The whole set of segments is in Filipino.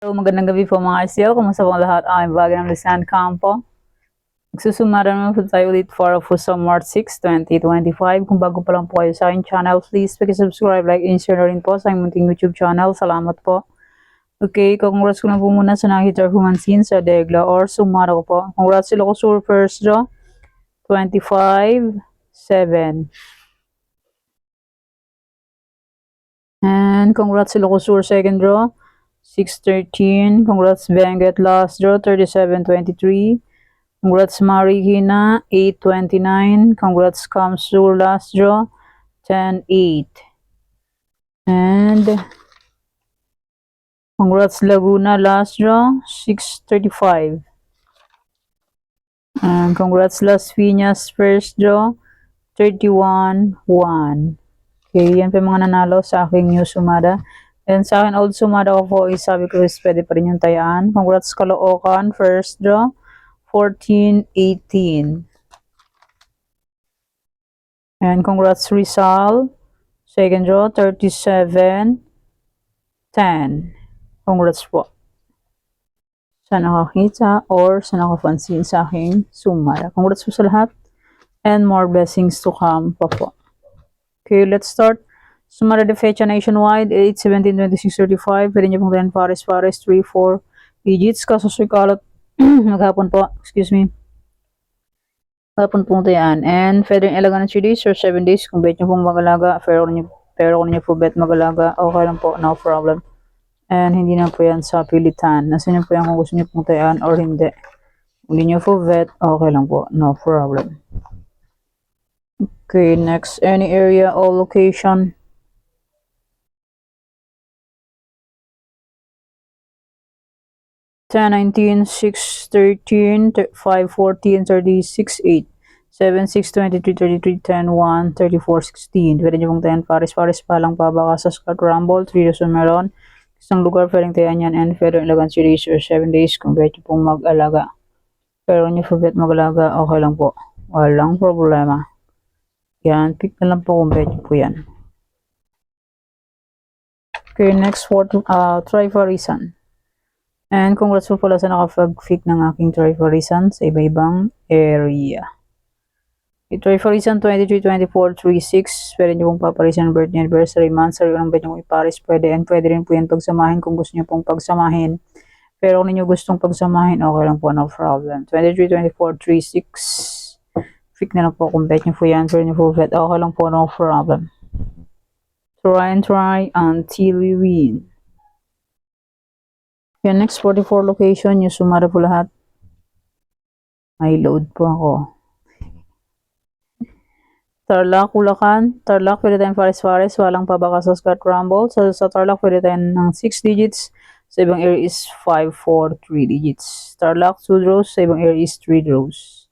So, magandang gabi po mga ICL. Kumusta po lahat? Ang bagay ng Lisan Campo. Magsusumara naman po tayo ulit for March 6, 2025. Kung bago pa lang po kayo sa aking channel, please subscribe, like, and share na rin po sa aking munting YouTube channel. Salamat po. Okay, congrats ko na po muna sa nakita humansin sa Degla or sumara ko po. Congrats sila ko sur first draw, 25-7. And congrats sila ko sur second draw, 6-13. Congrats Benguet last draw, 37-23. Congrats Marikina, 8-29. Congrats Kamsur last draw, 10-8. And congrats Laguna last draw, 6-35. And congrats Las Piñas first draw, 31-1. Okay, yan pa mga nanalo sa aking new sumada. And sa akin old sumada ko po is sabi ko is pwede pa rin yung tayaan. Congrats Caloocan first draw, 14-18. And congrats Rizal second draw, 37-10. Congrats po sa nakakita or sa nakapansin sa aking sumada. Congrats po sa lahat and more blessings to come pa po. Okay, let's start. Sumara de fecha nationwide, 8, 17, 26, 35. Pwede nyo pong rin pares, 3, 4 digits. Kaso kalot maghapon po, excuse me. Maghapon po ito yan. And pwede nyo ilaga ng 3 days or 7 days. Kung bet nyo pong magalaga, pero kung nyo po bet magalaga, okay lang po, no problem. And hindi na po yan sa pilitan. Nasa nyo po yan kung gusto nyo pong tayan or hindi. Kung hindi nyo po bet, okay lang po, no problem. Okay, next, any area or location. Ten, 19, 6, 13, 5, 14, 36, 8, 7, 6, 23, 33, 10, 1, 34, 16. Pwede nyo pong 10 pares pa lang pa baka sa Scott Rumble, 3 days meron. Isang lugar pwedeng tayan yan and pwede ilagan 3 days or 7 days kung pwede nyo pong mag-alaga. Pero kung nyo po bet mag-alaga, okay lang po. Walang problema. Yan, pick na lang po kung bet po yan. Okay, next for Trifarisan. And congrats po pala sa nakapag-pick ng aking Trifarisan sa iba-ibang area. Okay, Trifarisan 23, 24, 36. Pwede nyo pong paparisan birthday, anniversary, month, sarili ng bet nyo kung iparis. Pwede and pwede rin po yan pagsamahin kung gusto nyo pong pagsamahin. Pero kung ninyo gustong pagsamahin, okay lang po, no problem. 23, 24, 36. Pick na lang po kung bet nyo po yan. Pwede nyo po bet, okay lang po, no problem. Try and try until we win. Yan, next 44 location, yung sumara po lahat. May load po ako. Tarlac, Bulacan. Tarlac, pwede tayong Fares, walang pabaka sa Scott Rumble. Sa Tarlac, pwede tayong ng 6 digits. Sa ibang area is 5, 4, 3 digits. Tarlac, 2 draws. Sa ibang area is 3 draws.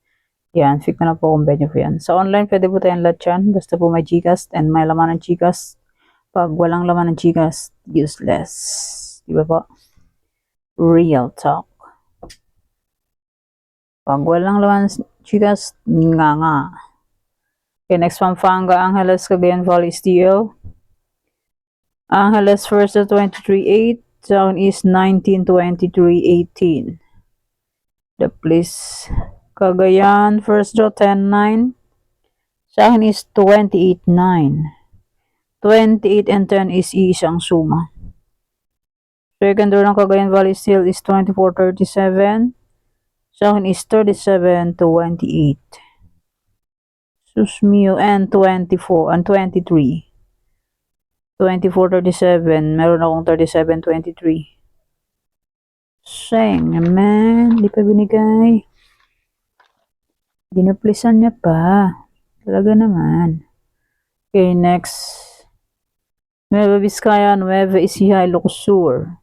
Yan, pick na po kung bet nyo po yan. Sa online, pwede po tayong lahat yan. Basta po may Gcash and may laman ng Gcash. Pag walang laman ng Gcash, useless. Diba po? Real talk. Pag walang laman ng Gcash, nga. Okay, next Pampanga, Angeles, Cagayan Valley, STL. Angeles first at 23-8. Zone is 19-23-18. The place. Cagayan first draw 10-9. Sa akin is 28-9. 28 and 10 is isang suma. Second draw ng Cagayan Valley still is 24-37. Sa akin is 37-28. Sus mio, and 24 and 23. 24-37. Meron akong 37-23. Seng naman. Di pa binigay. Dinaplisan niya pa. Talaga naman. Okay, next. Nueva Vizcaya, Nueva Ecija, Ilocos Sur.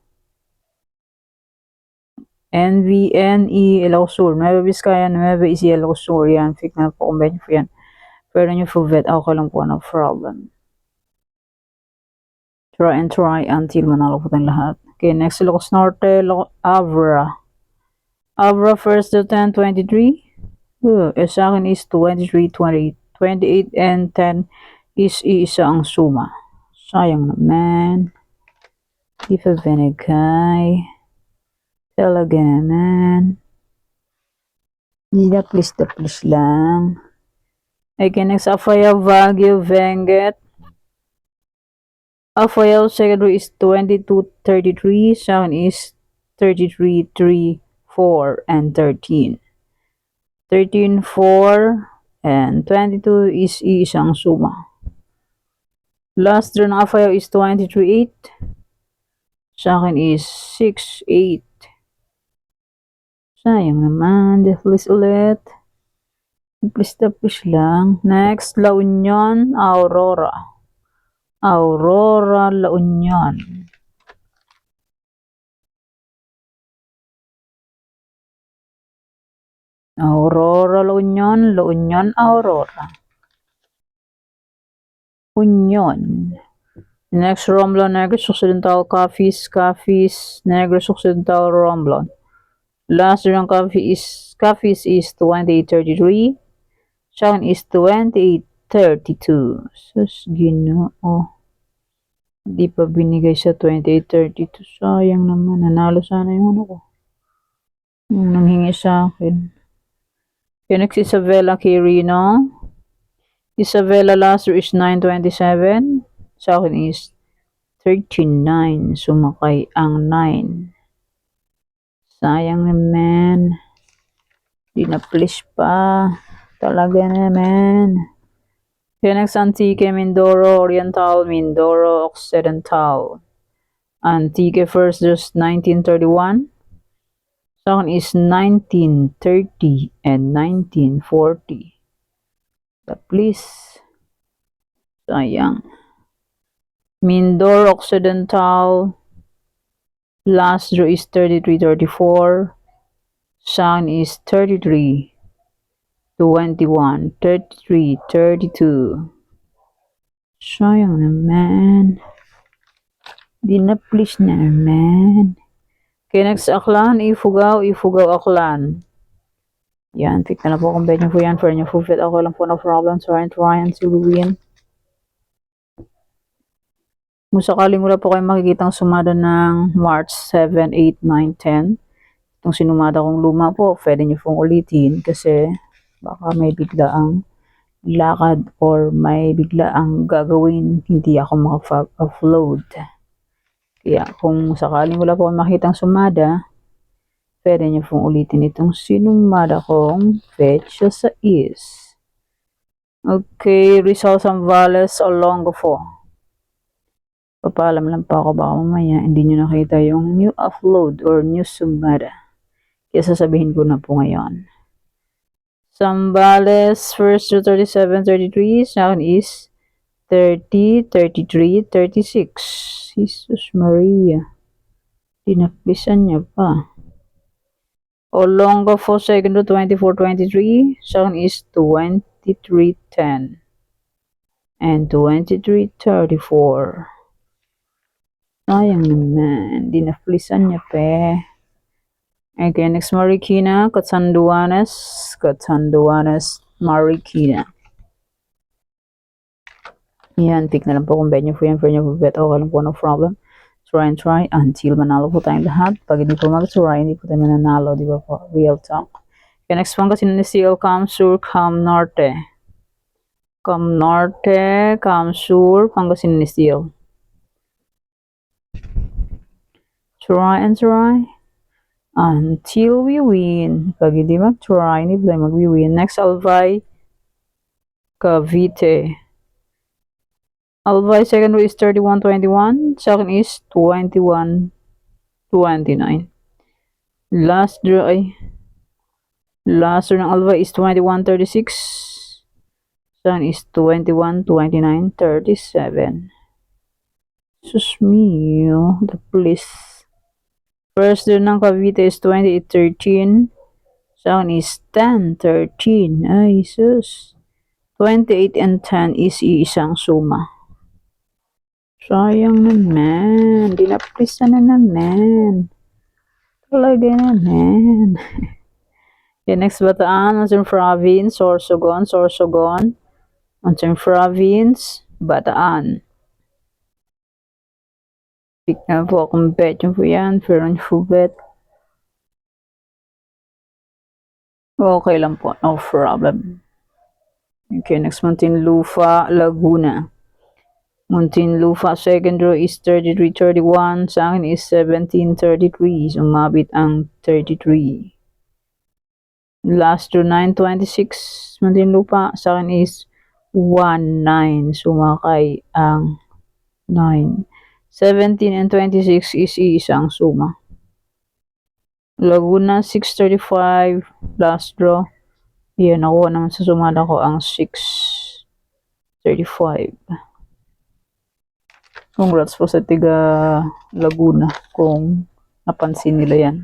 NVNE, Ilocos Sur. Nueva Vizcaya, Nueva Ecija, Ilocos Sur. Yan, pick na po kung bet po yan. Pero nyo full bet, okay lang po, no problem. Try and try until manalo po tayong lahat. Okay, next Ilocos Norte, Abra. Abra first to 10-23. Sa akin is 23-28. 28 and 10 is isa ang suma. Sayang naman. Di pa binigay. Talaga naman. Hindi na please lang. Okay, next, Afaya Wagyu Venget. Afaya secondary is 2233. Sound is 33, 3, 4, and 13. 13, 4, and 22 is isang suma. Last draw ng Afaya is 23, 8. Sa akin is 6, 8. Sayang naman. Deathless ulit. Please lang. Next, La Union, Aurora. Aurora, La Union. Aurora, La Union, La Union, Aurora. Union. Next, Romblon, Negros Occidental, Cafis, Negros Occidental, Romblon. Last round Cafis is 2833. Second is 2832. Sus, Ginoo. Di pa binigay sa 2832. Sayang naman. Nanalo sana yung ano ko. Yung nanghingi sa akin. Okay, next, Isabella Quirino. Isabella last row is 927. Sa akin is 13.9. Sumakay ang 9. Sayang naman. Di na please pa. Talaga naman. Okay, next, Antique Mindoro Oriental, Mindoro Occidental. Antique first just 1931. Second is 1930 and 1940. Please. Sayang. Mindoro Occidental. Last row is 3334. Second is 33. 21, 33, 32. Sayang naman. Di na please na naman. Okay, next, Aklan, Ifugao, Aklan. Yan, pick na po kung bet nyo po yan. For nyo po fit ako lang po, no problem. Try until we win. Kung sakaling wala po kayong makikitang sumada ng March 7, 8, 9, 10. Itong sinumada kong luma po, pwede nyo pong ulitin kasi baka may biglaang lakad or may biglaang gagawin, hindi ako makapag-upload. Kaya kung sakaling wala po makitang sumada, pwede nyo pong ulitin itong sinumada kong petsa sa is. Okay, Rizal Zambales Olongapo. Papaalam lang pa ako baka mamaya hindi nyo nakita yung new upload or new sumada. Kaya sasabihin ko na po ngayon. Zambales first to 37, 33. Sa akin is 30, 33, 36. Jesus Maria. Dinaplisan niya pa. Olongapo second to 24, 23. Sa akin is 23, 10. And 23, 34. Sayang naman. Dinaplisan niya pa. Okay, next, Marikina, Catanduanes, Marikina. Yan, pick na lang po kung bet nyo po yan, for nyo po bet, okay lang po, no problem. Try until manalo po tayong lahat. Pag hindi po mag-try, hindi po tayo mananalo, di ba po? Real talk. Okay, next one kasi ni CL, Cam Sur, Cam Norte. Cam Norte, Cam Sur, Pangasinan ni CL. Try until we win. Pag hindi mag-try, hindi tayo mag-win. Next, Albay, Cavite. Albay second row is 31-21. Second is 21-29. Last draw ng Albay is 21-36. Second is 21-29-37. Sus mio, the police. First draw ng Cavite is 28-13. Second is 10-13. Ay, sus. 28 and 10 is iisang suma. Sayang naman. Dinaplisa na naman. Talaga naman. Okay, next, Bataan, Anson Province, Sorsogon. Anson Province, Bataan. Pick na po kung bet nyo po yan. Pero nyo po bet. Okay lang po, no problem. Okay, next Muntinlupa, Laguna. Muntinlupa, second row is 3331. Sa akin is 1733. Sumabit ang 33. Last row 926. Muntinlupa, sa akin is 19. Sumakay ang 9. 17 and 26 is isang suma. Laguna 635. Last row. Yan, nakuha naman sa sumada ko ang 635. Congrats po sa tiga Laguna kung napansin nila yan.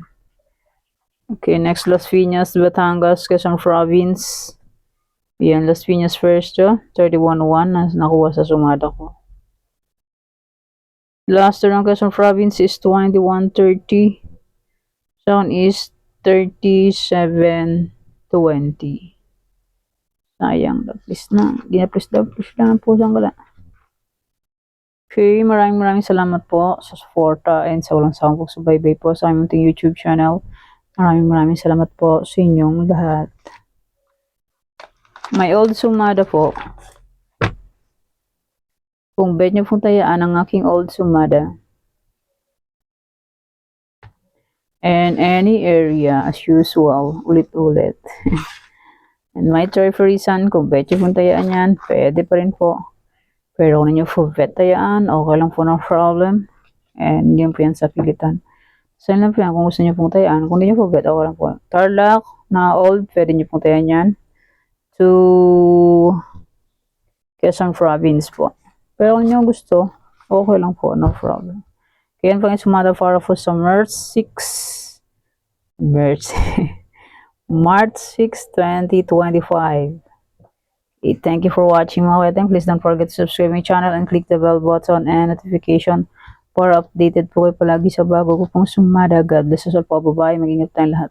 Okay, next Las Piñas, Batangas, Quezon Province. Yan, Las Piñas first, 31-1 na nakuha sa sumada ko. Last ng Quezon Province is 21-30. Sound is 37-20. Sayang, please na. Please lang po saan kala. Okay, maraming salamat po sa suporta and sa walang sawang pagsubaybay po sa aming YouTube channel. Maraming salamat po sa inyong lahat. May old sumada po. Kung bet nyo pong tayaan ang aking old sumada. And any area as usual, ulit-ulit. And my try for reason, kung bet nyo pong tayaan yan, pwede pa rin po. Pero kung ninyo po bet tayaan, okay lang po, no problem. And yun po yan sa pilitan. So yun lang po yan, kung gusto nyo pong tayaan. Kung hindi nyo po bet, okay lang po. Tarlac, na old, pwede nyo pong tayaan yan. To Quezon Province po. Pero kung nyo gusto, okay lang po, no problem. Kaya yan po yung sumada para po sa March 6, March 6, 2025. Thank you for watching mga weteng. Please don't forget to subscribe my channel and click the bell button and notification para updated po kayo palagi sa bago ko pong sumada. God bless us all po. Bye-bye. Mag-ingat tayong lahat.